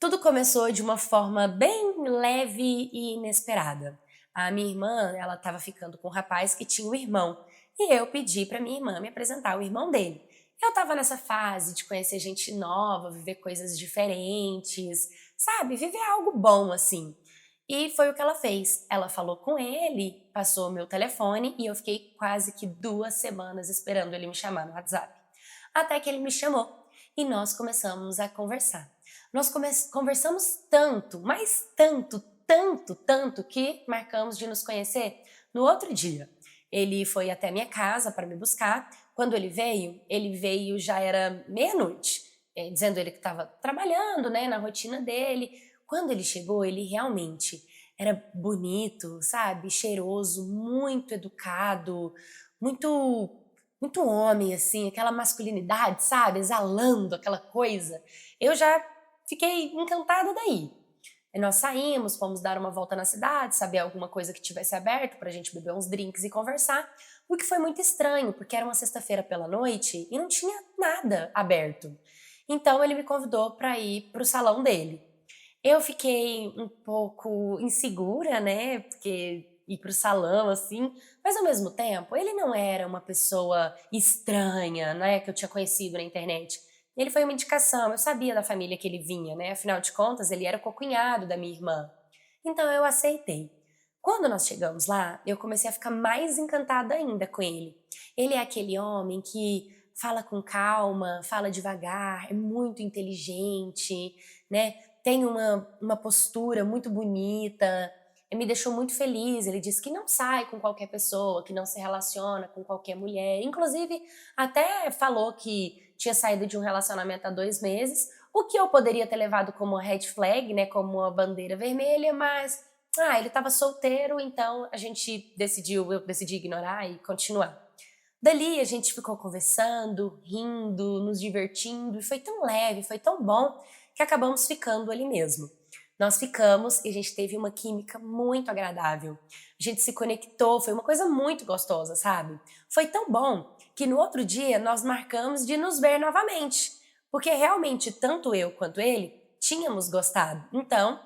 Tudo começou de uma forma bem leve e inesperada. A minha irmã, ela estava ficando com um rapaz que tinha um irmão, e eu pedi para minha irmã me apresentar o irmão dele. Eu estava nessa fase de conhecer gente nova, viver coisas diferentes, sabe? Viver algo bom assim. E foi o que ela fez. Ela falou com ele, passou o meu telefone e eu fiquei quase que 2 semanas esperando ele me chamar no WhatsApp. Até que ele me chamou e nós começamos a conversar. Nós conversamos tanto, mas tanto, tanto, tanto, que marcamos de nos conhecer no outro dia. Ele foi até minha casa para me buscar. Quando ele veio já era meia-noite, dizendo ele que estava trabalhando, né, na rotina dele. Quando ele chegou, ele realmente era bonito, sabe, cheiroso, muito educado, muito muito homem, assim, aquela masculinidade, sabe, exalando aquela coisa. Eu já fiquei encantada daí. E nós saímos, fomos dar uma volta na cidade, saber alguma coisa que tivesse aberto pra gente beber uns drinks e conversar, o que foi muito estranho, porque era uma sexta-feira pela noite e não tinha nada aberto. Então ele me convidou para ir pro salão dele. Eu fiquei um pouco insegura, né, porque ir para o salão, assim, mas ao mesmo tempo, ele não era uma pessoa estranha, né, que eu tinha conhecido na internet. Ele foi uma indicação, eu sabia da família que ele vinha, né, afinal de contas, ele era o cocunhado da minha irmã. Então eu aceitei. Quando nós chegamos lá, eu comecei a ficar mais encantada ainda com ele. Ele é aquele homem que fala com calma, fala devagar, é muito inteligente, né? Tem uma postura muito bonita, me deixou muito feliz. Ele disse que não sai com qualquer pessoa, que não se relaciona com qualquer mulher. Inclusive, até falou que tinha saído de um relacionamento há 2 meses, o que eu poderia ter levado como red flag, né, como uma bandeira vermelha, mas ele estava solteiro, então eu decidi ignorar e continuar. Dali a gente ficou conversando, rindo, nos divertindo, e foi tão leve, foi tão bom, que acabamos ficando ali mesmo. Nós ficamos e a gente teve uma química muito agradável. A gente se conectou, foi uma coisa muito gostosa, sabe? Foi tão bom que no outro dia nós marcamos de nos ver novamente, porque realmente tanto eu quanto ele tínhamos gostado. Então,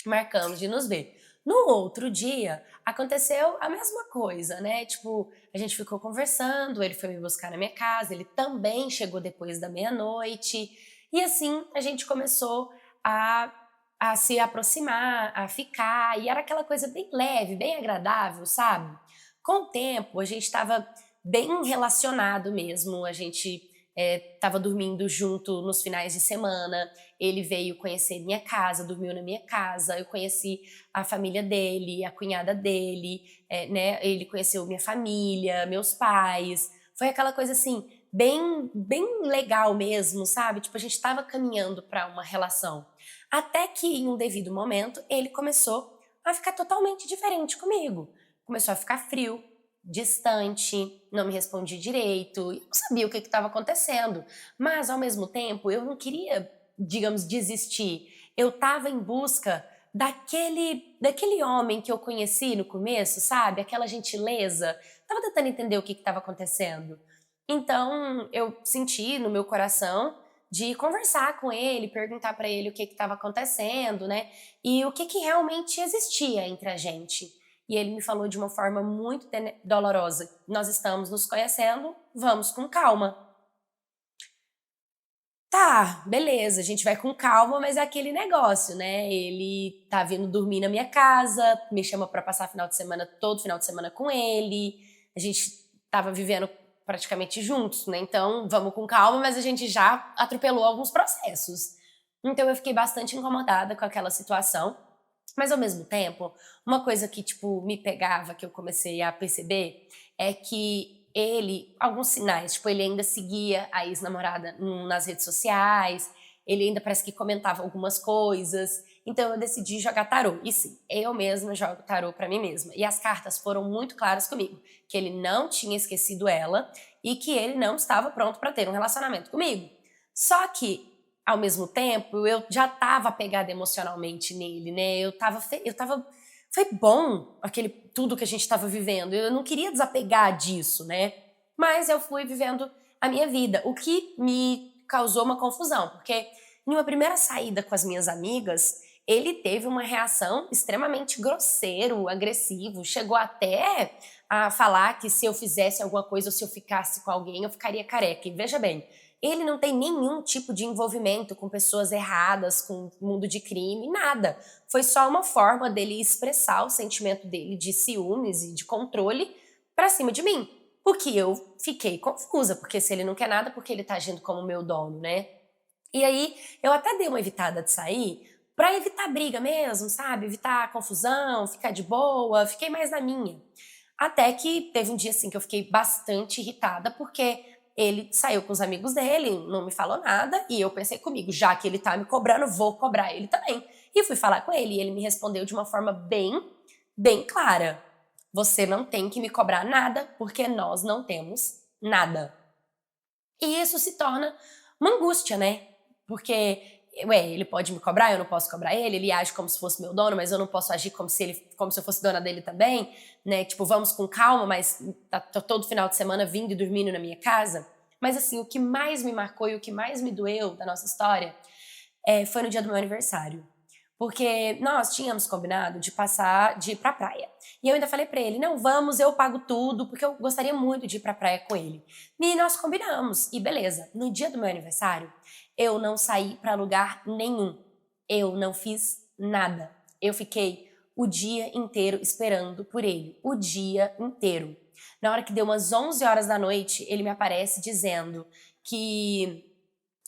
marcamos de nos ver. No outro dia, aconteceu a mesma coisa, né? Tipo, a gente ficou conversando, ele foi me buscar na minha casa, ele também chegou depois da meia-noite, e assim a gente começou a, a se aproximar, a ficar, e era aquela coisa bem leve, bem agradável, sabe? Com o tempo, a gente estava bem relacionado mesmo, a gente estava dormindo junto nos finais de semana, ele veio conhecer minha casa, dormiu na minha casa, eu conheci a família dele, a cunhada dele, né? Ele conheceu minha família, meus pais. Foi aquela coisa assim, bem, bem legal mesmo, sabe? Tipo, a gente estava caminhando para uma relação. Até que em um devido momento, ele começou a ficar totalmente diferente comigo. Começou a ficar frio, distante, não me respondia direito, eu não sabia o que estava acontecendo. Mas, ao mesmo tempo, eu não queria, digamos, desistir. Eu estava em busca daquele homem que eu conheci no começo, sabe? Aquela gentileza. Tava tentando entender o que estava acontecendo. Então, eu senti no meu coração de conversar com ele, perguntar para ele o que estava acontecendo, né? E o que realmente existia entre a gente. E ele me falou de uma forma muito dolorosa: nós estamos nos conhecendo, vamos com calma. Tá, beleza, a gente vai com calma, mas é aquele negócio, né? Ele tá vindo dormir na minha casa, me chama pra passar final de semana, todo final de semana com ele. A gente tava vivendo praticamente juntos, né? Então, vamos com calma, mas a gente já atropelou alguns processos. Então, eu fiquei bastante incomodada com aquela situação. Mas ao mesmo tempo, uma coisa que, tipo, me pegava, que eu comecei a perceber, é que alguns sinais, tipo, ele ainda seguia a ex-namorada nas redes sociais, ele ainda parece que comentava algumas coisas, então eu decidi jogar tarô. E sim, eu mesma jogo tarô pra mim mesma. E as cartas foram muito claras comigo, que ele não tinha esquecido ela e que ele não estava pronto pra ter um relacionamento comigo. Só que ao mesmo tempo, eu já estava apegada emocionalmente nele, né? Foi bom tudo que a gente estava vivendo. Eu não queria desapegar disso, né? Mas eu fui vivendo a minha vida, o que me causou uma confusão, porque Em uma primeira saída com as minhas amigas, ele teve uma reação extremamente grosseiro, agressivo, chegou até a falar que se eu fizesse alguma coisa ou se eu ficasse com alguém, eu ficaria careca. E veja bem, ele não tem nenhum tipo de envolvimento com pessoas erradas, com o mundo de crime, nada. Foi só uma forma dele expressar o sentimento dele de ciúmes e de controle pra cima de mim. O que eu fiquei confusa, porque se ele não quer nada, porque ele tá agindo como meu dono, né? E aí, eu até dei uma evitada de sair pra evitar briga mesmo, sabe? Evitar confusão, ficar de boa, fiquei mais na minha. Até que teve um dia assim que eu fiquei bastante irritada, porque ele saiu com os amigos dele, não me falou nada, e eu pensei comigo, já que ele tá me cobrando, vou cobrar ele também. E fui falar com ele, e ele me respondeu de uma forma bem clara. Você não tem que me cobrar nada, porque nós não temos nada. E isso se torna uma angústia, né? Porque, ele pode me cobrar, eu não posso cobrar ele age como se fosse meu dono, mas eu não posso agir como se eu fosse dona dele também, né? Tipo, vamos com calma, mas tá todo final de semana vindo e dormindo na minha casa. Mas assim, o que mais me marcou e o que mais me doeu da nossa história foi no dia do meu aniversário. Porque nós tínhamos combinado de ir pra praia. E eu ainda falei pra ele, não, vamos, eu pago tudo, porque eu gostaria muito de ir pra praia com ele. E nós combinamos, e beleza. No dia do meu aniversário, eu não saí pra lugar nenhum. Eu não fiz nada. Eu fiquei o dia inteiro esperando por ele. O dia inteiro. Na hora que deu umas 11 horas da noite, ele me aparece dizendo que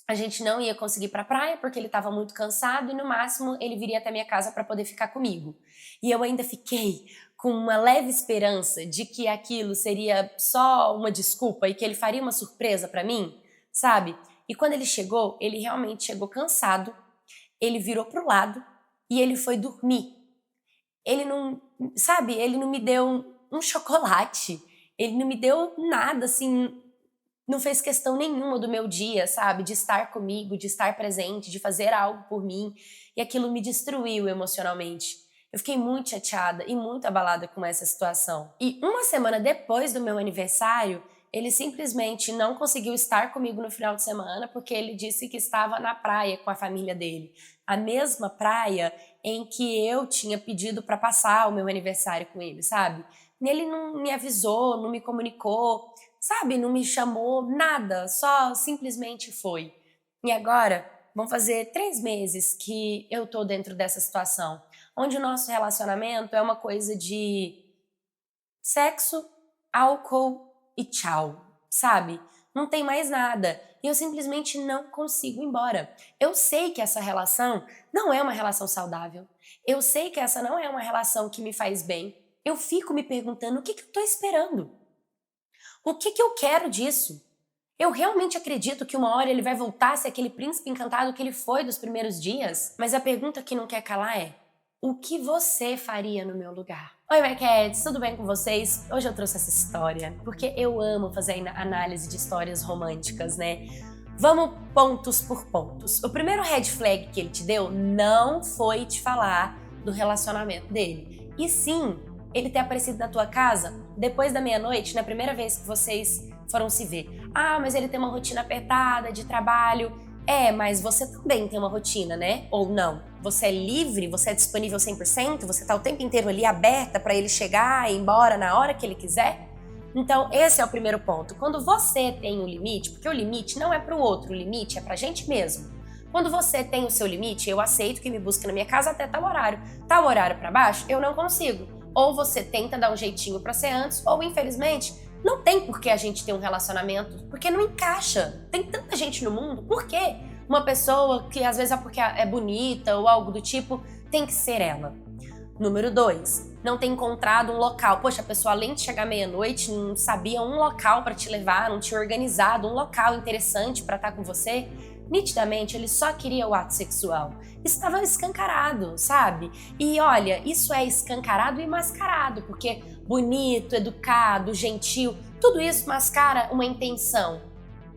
a gente não ia conseguir ir pra praia porque ele estava muito cansado e no máximo ele viria até minha casa para poder ficar comigo. E eu ainda fiquei com uma leve esperança de que aquilo seria só uma desculpa e que ele faria uma surpresa para mim, sabe? E quando ele chegou, ele realmente chegou cansado, ele virou pro lado e ele foi dormir. Ele não, sabe, ele não me deu um chocolate, ele não me deu nada, assim, não fez questão nenhuma do meu dia, sabe? De estar comigo, de estar presente, de fazer algo por mim. E aquilo me destruiu emocionalmente. Eu fiquei muito chateada e muito abalada com essa situação. E uma semana depois do meu aniversário, ele simplesmente não conseguiu estar comigo no final de semana porque ele disse que estava na praia com a família dele. A mesma praia em que eu tinha pedido para passar o meu aniversário com ele, sabe? E ele não me avisou, não me comunicou, sabe? Não me chamou, nada, só simplesmente foi. E agora, vão fazer 3 meses que eu tô dentro dessa situação, onde o nosso relacionamento é uma coisa de sexo, álcool e tchau, sabe? Não tem mais nada. E eu simplesmente não consigo ir embora. Eu sei que essa relação não é uma relação saudável. Eu sei que essa não é uma relação que me faz bem. Eu fico me perguntando o que eu tô esperando. O que eu quero disso? Eu realmente acredito que uma hora ele vai voltar a ser aquele príncipe encantado que ele foi dos primeiros dias? Mas a pergunta que não quer calar é: o que você faria no meu lugar? Oi, Marquettes, tudo bem com vocês? Hoje eu trouxe essa história porque eu amo fazer análise de histórias românticas, né? Vamos pontos por pontos. O primeiro red flag que ele te deu não foi te falar do relacionamento dele, e sim ele ter aparecido na tua casa depois da meia-noite, na primeira vez que vocês foram se ver. Ah, mas ele tem uma rotina apertada de trabalho. Mas você também tem uma rotina, né? Ou não? Você é livre? Você é disponível 100%? Você tá o tempo inteiro ali aberta para ele chegar e ir embora na hora que ele quiser? Então, esse é o primeiro ponto. Quando você tem um limite, porque o limite não é pro outro, o limite é pra gente mesmo. Quando você tem o seu limite, eu aceito que me busque na minha casa até tal horário. Tal horário pra baixo, eu não consigo. Ou você tenta dar um jeitinho pra ser antes, ou infelizmente, não tem por que a gente ter um relacionamento, porque não encaixa. Tem tanta gente no mundo, por quê? Uma pessoa que às vezes é porque é bonita ou algo do tipo, tem que ser ela. Número 2, não ter encontrado um local. Poxa, a pessoa além de chegar meia-noite, não sabia um local pra te levar, não tinha organizado um local interessante pra estar com você. Nitidamente, ele só queria o ato sexual. Estava escancarado, sabe? E olha, isso é escancarado e mascarado, porque bonito, educado, gentil, tudo isso mascara uma intenção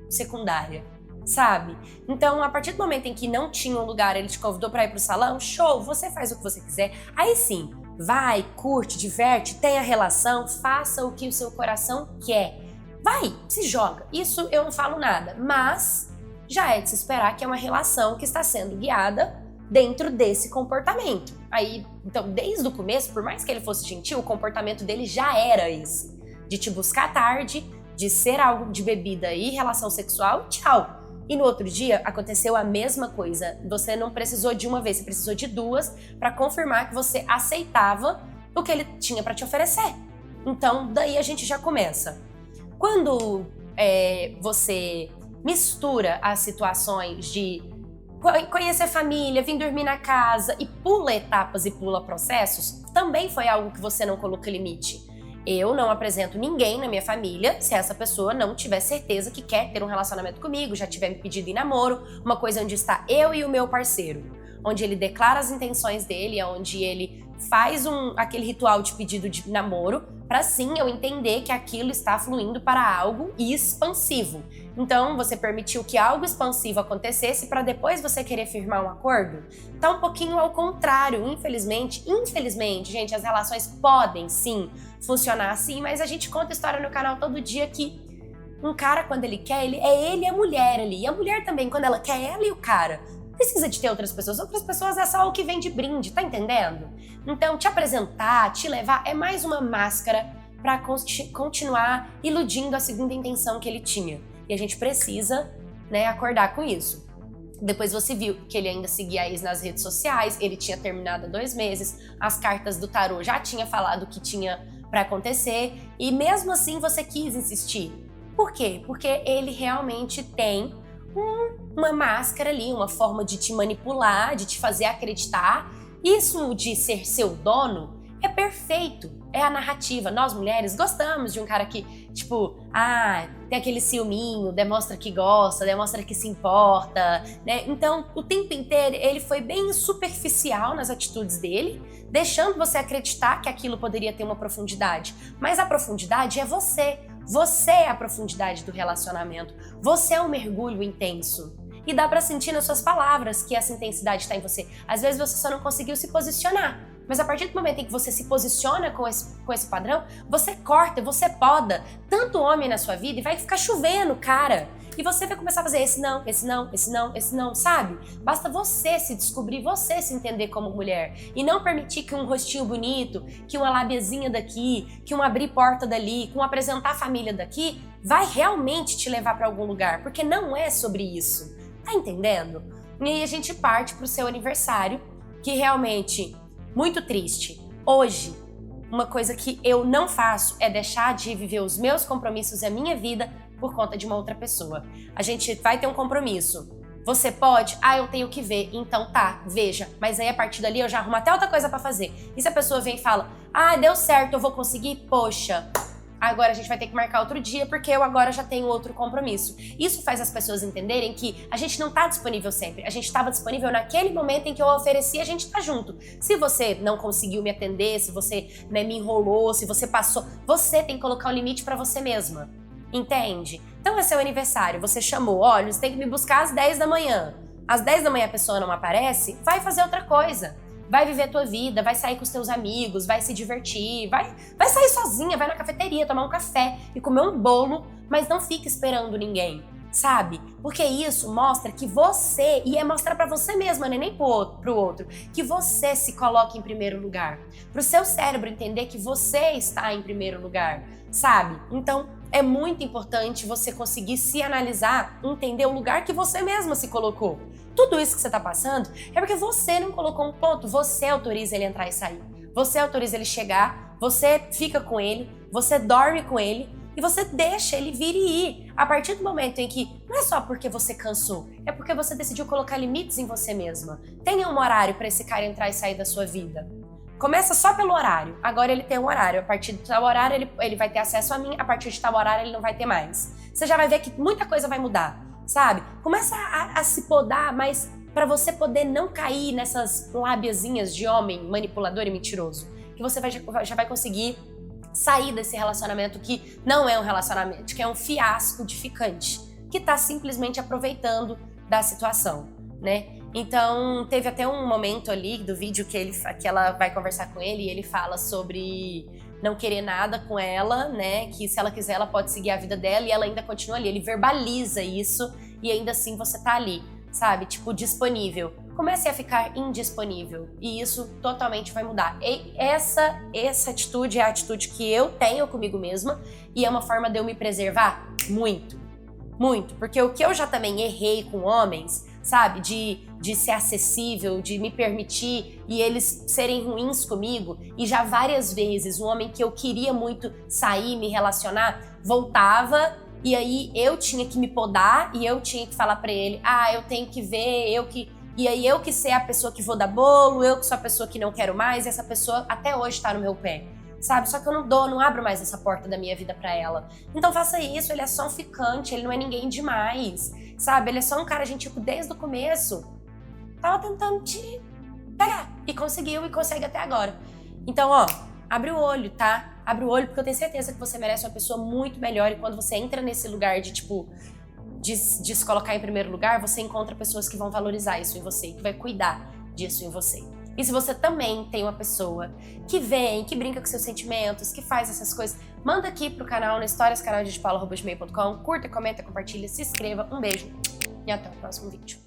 secundária, sabe? Então, a partir do momento em que não tinha um lugar, ele te convidou para ir pro salão, show, você faz o que você quiser. Aí sim, vai, curte, diverte, tenha relação, faça o que o seu coração quer. Vai, se joga. Isso eu não falo nada, mas já é de se esperar que é uma relação que está sendo guiada dentro desse comportamento. Aí, então, desde o começo, por mais que ele fosse gentil, o comportamento dele já era esse, de te buscar tarde, de ser algo de bebida e relação sexual, tchau. E no outro dia aconteceu a mesma coisa. Você não precisou de uma vez, você precisou de duas para confirmar que você aceitava o que ele tinha para te oferecer. Então, daí a gente já começa. Quando você mistura as situações de conhecer família, vir dormir na casa e pula etapas e pula processos, também foi algo que você não colocou limite. Eu não apresento ninguém na minha família se essa pessoa não tiver certeza que quer ter um relacionamento comigo, já tiver me pedido em namoro, uma coisa onde está eu e o meu parceiro, onde ele declara as intenções dele, onde ele faz aquele ritual de pedido de namoro, para sim eu entender que aquilo está fluindo para algo expansivo. Então, você permitiu que algo expansivo acontecesse para depois você querer firmar um acordo? Tá um pouquinho ao contrário, infelizmente. Infelizmente, gente, as relações podem sim funcionar assim, mas a gente conta história no canal todo dia que um cara, quando ele quer, ele e a mulher ali. E a mulher também, quando ela quer, ela e o cara. Precisa de ter outras pessoas. Outras pessoas é só o que vem de brinde, tá entendendo? Então, te apresentar, te levar, é mais uma máscara para continuar iludindo a segunda intenção que ele tinha. E a gente precisa, acordar com isso. Depois você viu que ele ainda seguia a ex nas redes sociais, ele tinha terminado há 2 meses, as cartas do tarô já tinha falado o que tinha para acontecer, e mesmo assim você quis insistir. Por quê? Porque ele realmente tem uma máscara ali, uma forma de te manipular, de te fazer acreditar. Isso de ser seu dono é perfeito, é a narrativa. Nós mulheres gostamos de um cara que, tem aquele ciúminho, demonstra que gosta, demonstra que se importa, né? Então, o tempo inteiro ele foi bem superficial nas atitudes dele, deixando você acreditar que aquilo poderia ter uma profundidade. Mas a profundidade é você. Você é a profundidade do relacionamento. Você é um mergulho intenso. E dá pra sentir nas suas palavras que essa intensidade está em você. Às vezes você só não conseguiu se posicionar. Mas a partir do momento em que você se posiciona com esse padrão, você corta, você poda tanto homem na sua vida e vai ficar chovendo, cara. E você vai começar a fazer esse não, esse não, esse não, esse não, sabe? Basta você se descobrir, você se entender como mulher. E não permitir que um rostinho bonito, que uma labiazinha daqui, que um abrir porta dali, que um apresentar a família daqui, vai realmente te levar pra algum lugar. Porque não é sobre isso. Tá entendendo? E aí a gente parte pro seu aniversário, que realmente, muito triste. Hoje, uma coisa que eu não faço é deixar de viver os meus compromissos e a minha vida por conta de uma outra pessoa. A gente vai ter um compromisso. Você pode? Eu tenho que ver. Então tá, veja. Mas aí a partir dali eu já arrumo até outra coisa pra fazer. E se a pessoa vem e fala, deu certo, eu vou conseguir? Poxa, agora a gente vai ter que marcar outro dia porque eu agora já tenho outro compromisso. Isso faz as pessoas entenderem que a gente não tá disponível sempre. A gente estava disponível naquele momento em que eu ofereci, a gente tá junto. Se você não conseguiu me atender, se você me enrolou, se você passou, você tem que colocar um limite pra você mesma. Entende? Então é seu aniversário, você chamou, olha, você tem que me buscar às 10 da manhã. Às 10 da manhã a pessoa não aparece, vai fazer outra coisa. Vai viver a tua vida, vai sair com os teus amigos, vai se divertir, vai sair sozinha, vai na cafeteria, tomar um café e comer um bolo, mas não fica esperando ninguém, sabe? Porque isso mostra que você, e é mostrar pra você mesma, né? Nem pro outro, que você se coloca em primeiro lugar. Pro seu cérebro entender que você está em primeiro lugar, sabe? Então, é muito importante você conseguir se analisar, entender o lugar que você mesma se colocou. Tudo isso que você tá passando é porque você não colocou um ponto, você autoriza ele entrar e sair. Você autoriza ele chegar, você fica com ele, você dorme com ele e você deixa ele vir e ir. A partir do momento em que não é só porque você cansou, é porque você decidiu colocar limites em você mesma. Tenha um horário para esse cara entrar e sair da sua vida. Começa só pelo horário. Agora ele tem um horário. A partir de tal horário ele vai ter acesso a mim. A partir de tal horário ele não vai ter mais. Você já vai ver que muita coisa vai mudar, sabe? Começa a se podar, mas para você poder não cair nessas lábiazinhas de homem manipulador e mentiroso. Que você já vai conseguir sair desse relacionamento que não é um relacionamento, que é um fiasco edificante. Que tá simplesmente aproveitando da situação, né? Então, teve até um momento ali do vídeo que ela vai conversar com ele e ele fala sobre não querer nada com ela, né? Que se ela quiser, ela pode seguir a vida dela e ela ainda continua ali. Ele verbaliza isso e ainda assim você tá ali, sabe? Tipo, disponível. Comece a ficar indisponível e isso totalmente vai mudar. E essa atitude é a atitude que eu tenho comigo mesma e é uma forma de eu me preservar muito, muito. Porque o que eu já também errei com homens, sabe? De ser acessível, de me permitir e eles serem ruins comigo. E já várias vezes um homem que eu queria muito sair, me relacionar, voltava e aí eu tinha que me podar e eu tinha que falar pra ele, eu tenho que ver, E aí eu que ser a pessoa que vou dar bolo, eu que sou a pessoa que não quero mais, e essa pessoa até hoje tá no meu pé, sabe? Só que eu não abro mais essa porta da minha vida pra ela. Então faça isso, ele é só um ficante, ele não é ninguém demais, sabe? Ele é só um cara gentil desde o começo. Tava tentando te pegar, e conseguiu, e consegue até agora. Então, ó, abre o olho, tá? Abre o olho, porque eu tenho certeza que você merece uma pessoa muito melhor, e quando você entra nesse lugar de, tipo, de se colocar em primeiro lugar, você encontra pessoas que vão valorizar isso em você, que vai cuidar disso em você. E se você também tem uma pessoa que vem, que brinca com seus sentimentos, que faz essas coisas, manda aqui pro canal, no historiascanaldedpaula@gmail.com, curta, comenta, compartilha, se inscreva, um beijo e até o próximo vídeo.